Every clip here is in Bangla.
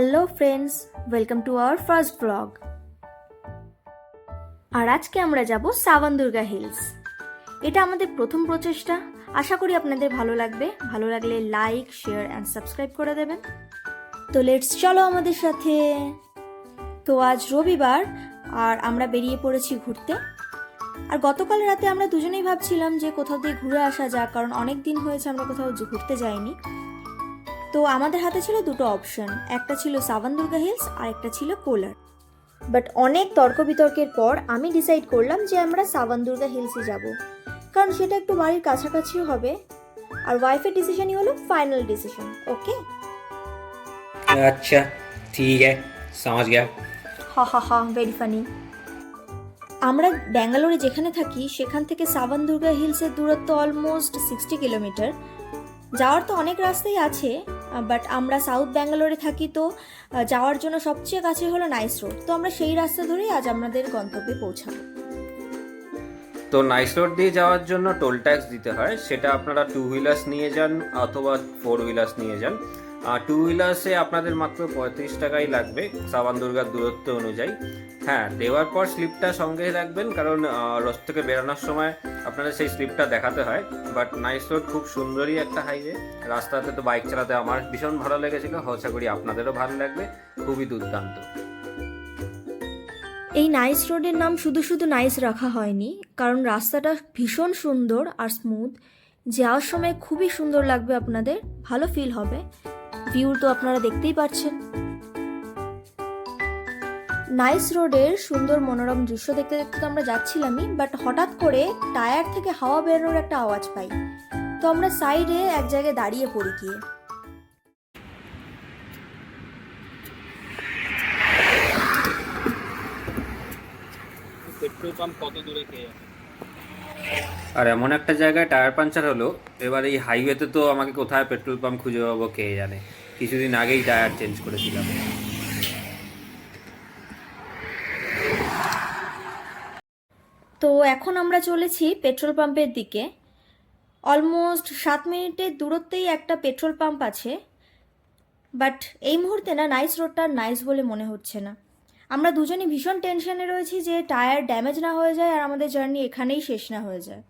Hello friends, welcome to our first blog. আর আজকে আমরা যাব সাওয়ানদুর্গা হিলস। এটা আমাদের প্রথম প্রচেষ্টা। আশা করি আপনাদের ভালো লাগবে। ভালো লাগলে লাইক, শেয়ার অ্যান্ড সাবস্ক্রাইব করে দেবেন। তো লেটস চলো আমাদের সাথে। তো আজ রবিবার আর আমরা বেরিয়ে পড়েছি ঘুরতে। আর গতকাল রাতে আমরা দুজনেই ভাবছিলাম যে কোথাও দিয়ে ঘুরে আসা যাক, কারণ অনেক দিন হয়েছে আমরা কোথাও ঘুরতে যাইনি। তো আমাদের হাতে ছিল দুটো অপশন, একটা ছিল সাওয়ানদুর্গা হিলস আর একটা ছিল কোলার। বাট অনেক তর্ক বিতর্কের পর আমি ডিসাইড করলাম যে আমরা সাওয়ানদুর্গা হিলসে যাব, কারণ সেটা একটু বাড়ির কাছাকাছিও হবে। আর ওয়াইফের ডিসিশনই হলো ফাইনাল ডিসিশন। ওকে, अच्छा ठीक है, समझ गया। হা হা হা, ভেরি ফানি। আমরা ব্যাঙ্গালোরে যেখানে থাকি সেখান থেকে সাওয়ানদুর্গা হিলসের দূরত্ব অলমোস্ট 60 কিলোমিটার। যাওয়ার তো অনেক রাস্তাই আছে, বাট আমরা সাউথ ব্যাঙ্গালোরে থাকি, তো যাওয়ার জন্য সবচেয়ে কাছে হলো নাইস রোড। তো আমরা সেই রাস্তা ধরেই আজ আমাদের গন্তব্যে পৌঁছাবো। তো নাইস রোড দিয়ে যাওয়ার জন্য টোল ট্যাক্স দিতে হয়, সেটা আপনারা 2 হুইলার্স নিয়ে যান অথবা 4 হুইলার্স নিয়ে যান। আর 2 হুইলার্সে আপনাদের মাত্র 35 টাকাই লাগবে সাওয়ানদুর্গার দূরত্ব অনুযায়ী। হ্যাঁ, দেওয়ার পর স্লিপটা সঙ্গে রাখবেন, কারণ রোড থেকে বেরোনোর সময় আপনাদের সেই স্লিপটা দেখাতে হয়। বাট নাইস রোড খুব সুন্দরই একটা হাইওয়ে। রাস্তাতে তো বাইক চালাতে আমার ভীষণ ভালো লেগেছিল, আশা করি আপনাদেরও ভালো লাগবে। খুবই দুর্দান্ত। এই নাইস রোডের নাম শুধু শুধু নাইস রাখা হয়নি, কারণ রাস্তাটা ভীষণ সুন্দর আর স্মুথ। যাওয়ার সময় খুবই সুন্দর লাগবে, আপনাদের ভালো ফিল হবে। ভিউ তো আপনারা দেখতেই পাচ্ছেন। নাইস রোডের সুন্দর মনোরম দৃশ্য দেখতে দেখতে তো আমরা যাচ্ছিলামই, বাট হঠাৎ করে টায়ার থেকে হাওয়া বেরোনোর একটা আওয়াজ পাই। তো আমরা সাইডে এক জায়গায় দাঁড়িয়ে পড়ি গিয়ে। পেট্রোল পাম্প কত দূরে খেয়ে আর এমন একটা জায়গায় টায়ার পাঞ্চার হলো, এবার এই হাইওয়েতে তো আমাকে কোথায় পেট্রোল পাম্প খুঁজে পাবো কে জানে। কিছুদিন আগেই টায়ার চেঞ্জ করেছিলাম। তো এখন আমরা চলেছি পেট্রোল পাম্পের দিকে। অলমোস্ট 7 মিনিটের দূরত্বেই একটা পেট্রোল পাম্প আছে, বাট এই মুহূর্তে না নাইস রোডটা নাইস বলে মনে হচ্ছে না। আমরা দুজনই ভীষণ টেনশনে রয়েছি যে টায়ার ড্যামেজ না হয়ে যায় আর আমাদের জার্নি এখানেই শেষ না হয়ে যায়।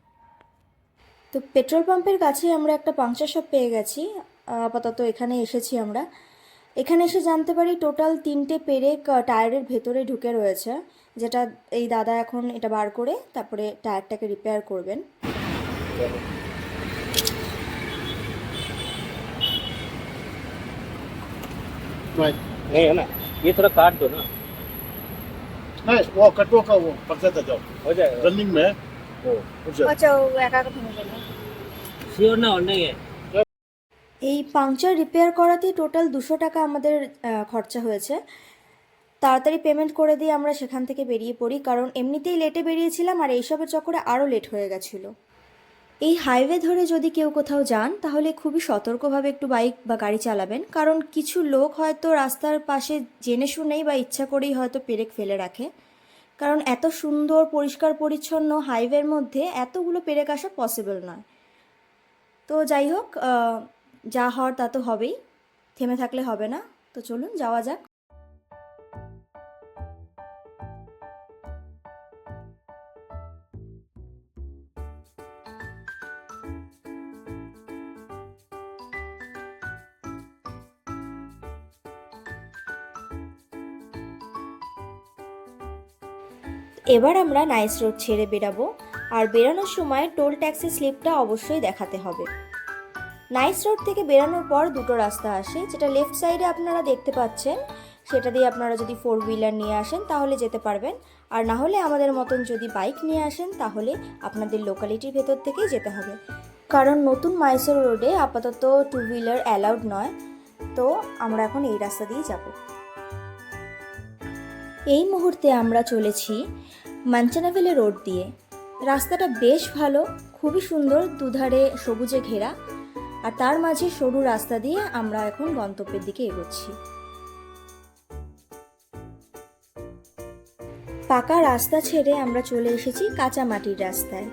তো পেট্রোল পাম্পের কাছে আমরা একটা পাংচার শপ পেয়ে গেছি। আপাতত এখানে এসেছি আমরা। এখানে এসে জানতে পারি টোটাল 3টে পেরেক টায়ারের ভেতরে ঢুকে রয়েছে, যেটা এই দাদা এখন এটা বার করে তারপরে টায়ারটাকে রিপেয়ার করবেন। नहीं है ना, ये थोड़ा काट दो ना। नहीं वो कटो का वो पर्चा दे जाओ हो जाएगा रनिंग में है वो उठ जाए। আচ্ছা, ও একা একা ভেঙে গেল। श्योर ना और नहीं है। এই পাংচার রিপেয়ার করাতে টোটাল 200 টাকা আমাদের খরচা হয়েছে। তাড়াতাড়ি পেমেন্ট করে দিয়ে আমরা সেখান থেকে বেরিয়ে পড়ি, কারণ এমনিতেই লেটে বেরিয়েছিলাম আর এইসবের চক্করে আরও লেট হয়ে গেছিলো। এই হাইওয়ে ধরে যদি কেউ কোথাও যান তাহলে খুবই সতর্কভাবে একটু বাইক বা গাড়ি চালাবেন, কারণ কিছু লোক হয়তো রাস্তার পাশে জেনে শুনেই বা ইচ্ছা করেই হয়তো পেরেক ফেলে রাখে। কারণ এত সুন্দর পরিষ্কার পরিচ্ছন্ন হাইওয়ের মধ্যে এতগুলো পেরেক আসা পসিবল নয়। তো যাই হোক, যা হওয়ার তা তো হবেই, থেমে থাকলে হবে না। তো চলুন যাওয়া যাক। এবার আমরা নাইস রোড ছেড়ে বেরাবো, আর বেরানোর সময় টোল ট্যাক্সের স্লিপটা অবশ্যই দেখাতে হবে। নাইস রোড থেকে বেরানোর পর দুটো রাস্তা আসে, যেটা লেফট সাইডে আপনারা দেখতে পাচ্ছেন। সেটা দিয়ে আপনারা যদি 4 হুইলার নিয়ে আসেন তাহলে যেতে পারবেন, আর না হলে আমাদের মতন যদি বাইক নিয়ে আসেন তাহলে আপনাদের লোকালিটির ভেতর থেকেই যেতে হবে, কারণ নতুন মাইসোর রোডে আপাতত 2 হুইলার অ্যালাউড নয়। তো আমরা এখন এই রাস্তা দিয়ে যাব। এই মুহূর্তে আমরা চলেছি মাঞ্চানাভেলি রোড দিয়ে। রাস্তাটা বেশ ভালো, খুবই সুন্দর, দুধারে সবুজে ঘেরা, আর তার মাঝে সরু রাস্তা দিয়ে আমরা এখন গন্তব্যের দিকে এগোচ্ছি। পাকা রাস্তা ছেড়ে আমরা চলে এসেছি কাঁচা মাটির রাস্তায়,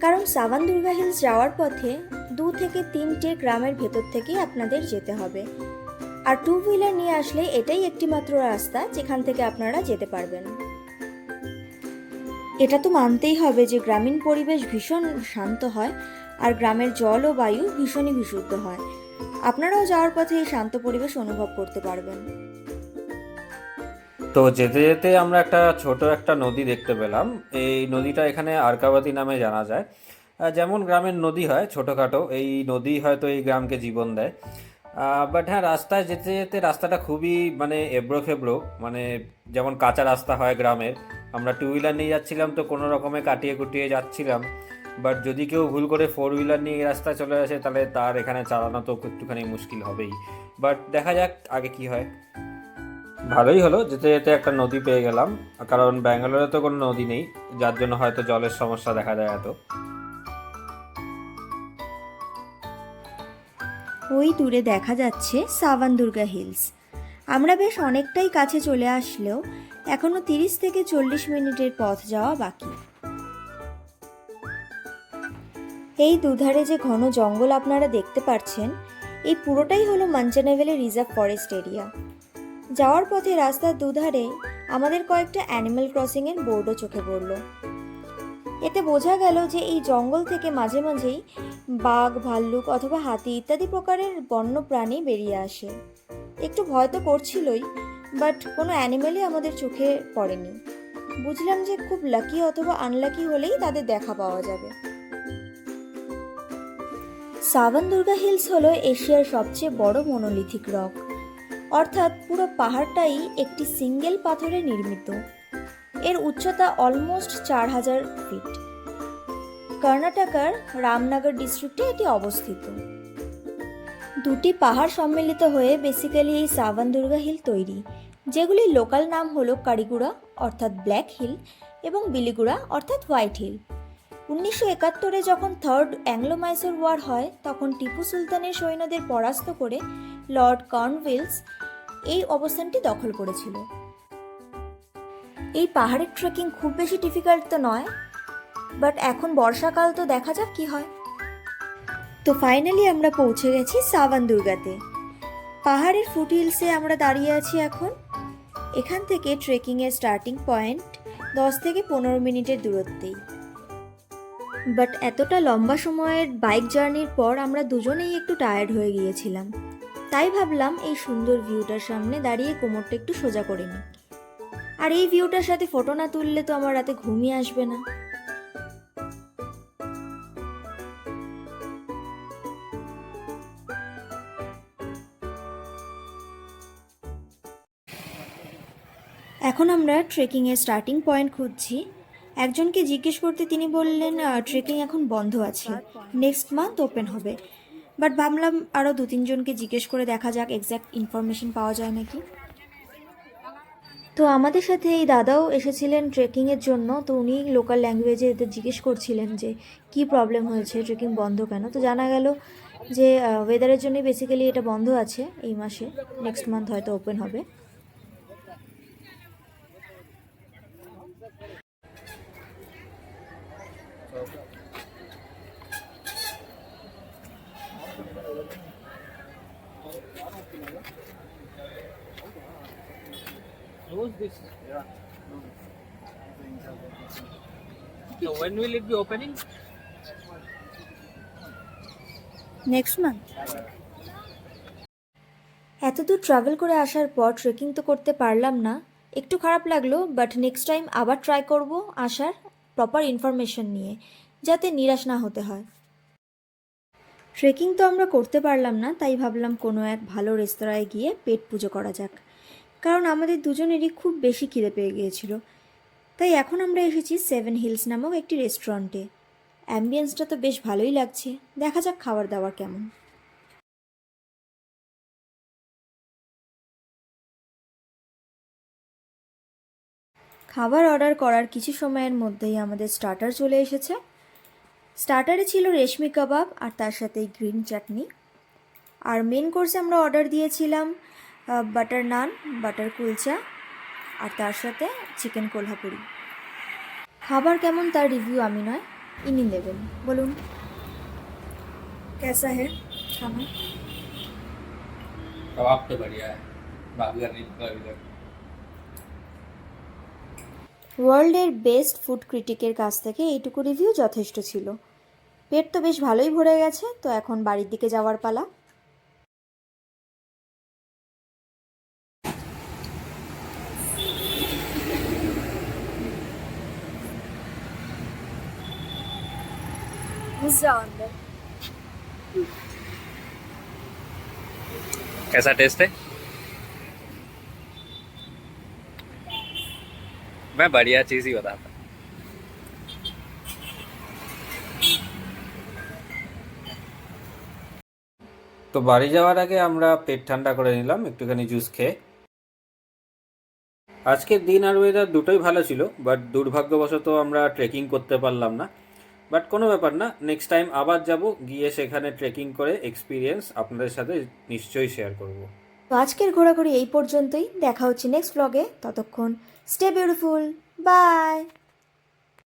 কারণ সাওয়ানদুর্গা হিলস যাওয়ার পথে 2 থেকে 3টে গ্রামের ভেতর থেকেই আপনাদের যেতে হবে। আর টু হুইলার নিয়ে আসলে এটাই একটি মাত্র রাস্তা যেখান থেকে আপনারা যেতে পারবেন। এটা তো মানতেই হবে যে গ্রামীণ পরিবেশ ভীষণ শান্ত হয় আর গ্রামের জল ও বায়ু ভীষণই বিশুদ্ধ হয়। আপনারাও যাওয়ার পথে এই শান্ত পরিবেশ অনুভব করতে পারবেন। তো যেতে যেতে আমরা ছোট একটা নদী দেখতে পেলাম। এই নদীটা এখানে আরকাবাতি নামে জানা যায়। যেমন গ্রামের নদী হয় ছোটোখাটো, এই নদী হয়তো এই গ্রামকে জীবন দেয়। বাট হ্যাঁ, রাস্তায় যেতে যেতে রাস্তাটা খুবই মানে এবড়ো খেবড়ো, মানে যেমন কাঁচা রাস্তা হয় গ্রামের। আমরা টু হুইলার নিয়ে যাচ্ছিলাম তো কোনো রকমে কাটিয়ে কুটিয়ে যাচ্ছিলাম। বাট যদি কেউ ভুল করে ফোর হুইলার নিয়ে এই রাস্তায় চলে আসে তাহলে তার এখানে চালানো তো একটুখানি মুশকিল হবেই। বাট দেখা যাক আগে কি হয়। ভালোই হলো, যেতে যেতে একটা নদী পেয়ে গেলাম, কারণ ব্যাঙ্গালোরে তো কোনো নদী নেই, যার জন্য হয়তো জলের সমস্যা দেখা যায় এত। ওই দূরে দেখা যাচ্ছে সাওয়ানদুর্গা হিলস। আমরা বেশ অনেকটাই কাছে চলে আসলেও এখনো 30 থেকে 40 মিনিটের পথ যাওয়া বাকি। এই দুধারে যে ঘন জঙ্গল আপনারা দেখতে পাচ্ছেন, এই পুরোটাই হলো মাঞ্চানেভেলি রিজার্ভ ফরেস্ট এরিয়া। যাওয়ার পথে রাস্তার দুধারে আমাদের কয়েকটা অ্যানিম্যাল ক্রসিংয়ের বোর্ডও চোখে পড়ল। এতে বোঝা গেল যে এই জঙ্গল থেকে মাঝে মাঝেই বাঘ, ভাল্লুক অথবা হাতি ইত্যাদি প্রকারের বন্য প্রাণী বেরিয়ে আসে। একটু ভয় তো করছিলই, বাট কোনো অ্যানিমেলই আমাদের চোখে পড়েনি। বুঝলাম যে খুব লাকি অথবা আনলাকি হলেই তাদের দেখা পাওয়া যাবে। সাওয়ানদুর্গা হিলস হলো এশিয়ার সবচেয়ে বড় মনোলিথিক রক, অর্থাৎ পুরো পাহাড়টাই একটি সিঙ্গেল পাথরে নির্মিত। এর উচ্চতা অলমোস্ট 4000 ফিট। কর্ণাটকের রামনগর ডিস্ট্রিক্টে এটি অবস্থিত। দুটি পাহাড় সম্মিলিত হয়ে বেসিক্যালি এই সাওয়ানদুর্গা হিল তৈরি, যেগুলির লোকাল নাম হলো কারিগুড়া অর্থাৎ ব্ল্যাক হিল এবং বিলিগুড়া অর্থাৎ হোয়াইট হিল। 1971-এ যখন থার্ড অ্যাংলো মাইসোর ওয়ার হয়, তখন টিপু সুলতানের সৈন্যদের পরাস্ত করে লর্ড কর্নওয়ালিস এই অবস্থানটি দখল করেছিল। এই পাহাড়ের ট্রেকিং খুব বেশি ডিফিকাল্ট তো নয়, বাট এখন বর্ষাকাল, তো দেখা যাক কি হয়। তো ফাইনালি আমরা পৌঁছে গেছি সাওয়ানদুর্গাতে। পাহাড়ের ফুট হিলসে আমরা দাঁড়িয়ে আছি এখন। এখান থেকে ট্রেকিংয়ের স্টার্টিং পয়েন্ট 10 থেকে 15 মিনিটের দূরত্বেই। বাট এতটা লম্বা সময়ের বাইক জার্নির পর আমরা দুজনেই একটু টায়ার্ড হয়ে গিয়েছিলাম, তাই ভাবলাম এই সুন্দর ভিউটার সামনে দাঁড়িয়ে কোমরটা একটু সোজা করে নিই। আর এই ভিউটার সাথে ফটো না তুললে তো আমার রাতে ঘুমিয়ে আসবে না। এখন আমরা ট্রেকিংয়ের স্টার্টিং পয়েন্ট খুঁজছি। একজনকে জিজ্ঞেস করতে তিনি বললেন ট্রেকিং এখন বন্ধ আছে, নেক্সট মান্থ ওপেন হবে। বাট ভাবলাম আরও 2-3 জনকে জিজ্ঞেস করে দেখা যাক এক্স্যাক্ট ইনফরমেশন পাওয়া যায় নাকি। তো আমাদের সাথে এই দাদাও এসেছিলেন ট্রেকিংয়ের জন্য। তো উনি লোকাল ল্যাঙ্গুয়েজে এদের জিজ্ঞেস করছিলেন যে কি প্রবলেম হয়েছে, ট্রেকিং বন্ধ কেন। তো জানা গেল যে ওয়েদারের জন্যই বেসিক্যালি এটা বন্ধ আছে এই মাসে, নেক্সট মান্থ হয়তো ওপেন হবে। Close this. Yeah. So when will it be opening? Next month. এতদূর ট্রাভেল করে আসার পর ট্রেকিং তো করতে পারলাম না, একটু খারাপ লাগলো। বাট নেক্সট টাইম আবার ট্রাই করব আসার প্রপার ইনফরমেশন নিয়ে, যাতে নিরাশ না হতে হয়। ট্রেকিং তো আমরা করতে পারলাম না, তাই ভাবলাম কোনো এক ভালো রেস্তোরাঁয় গিয়ে পেট পুজো করা যাক, কারণ আমাদের দুজনেরই খুব বেশি খিদে পেয়ে গিয়েছিল। তাই এখন আমরা এসেছি 7 হিলস নামক একটি রেস্টুরেন্টে। অ্যাম্বিয়েন্সটা তো বেশ ভালোই লাগছে, দেখা যাক খাবার দাবার কেমন। খাবার অর্ডার করার কিছু সময়ের মধ্যেই আমাদের স্টার্টার চলে এসেছে। স্টার্টারে ছিল রেশমি কাবাব আর তার সাথে গ্রিন চাটনি। আর মেন কোর্সে আমরা অর্ডার দিয়েছিলাম বাটার নান, বাটার কুলচা আর তার সাথে চিকেন কোলহাপুরি। খাবার কেমন তার রিভিউ আমি নয়, ইনি দেবেন। বলুন कैसा है खाना? कबाब तो बढ़िया है, बात करनी पड़ेगी। ওয়ার্ল্ডের বেস্ট ফুড ক্রিটিকের কাছ থেকে এইটুকু রিভিউ যথেষ্ট ছিল। পেট তো বেশ ভালোই ভরে গেছে, তো এখন বাড়ির দিকে যাওয়ার পালা। कैसा टेस्ट है? मैं बढ़िया चीज ही बताता। তো বাড়ি যাওয়ার আগে আমরা পেট ঠান্ডা করে নিলাম একটুখানি জুস খেয়ে। আজকের দিন আর ওয়েদার দুটোই ভালো ছিল, বাট দুর্ভাগ্যবশত আমরা ট্রেকিং করতে পারলাম না। বাট কোনো ব্যাপার না, নেক্সট টাইম আবার যাব, গিয়ে সেখানে ট্রেকিং করে এক্সপিরিয়েন্স আপনাদের সাথে নিশ্চয়ই শেয়ার করব। তো আজকের ঘোরাঘুরি এই পর্যন্তই, দেখা হচ্ছে নেক্সট ব্লগে। ততক্ষণ স্টে বিউটিফুল, বাই।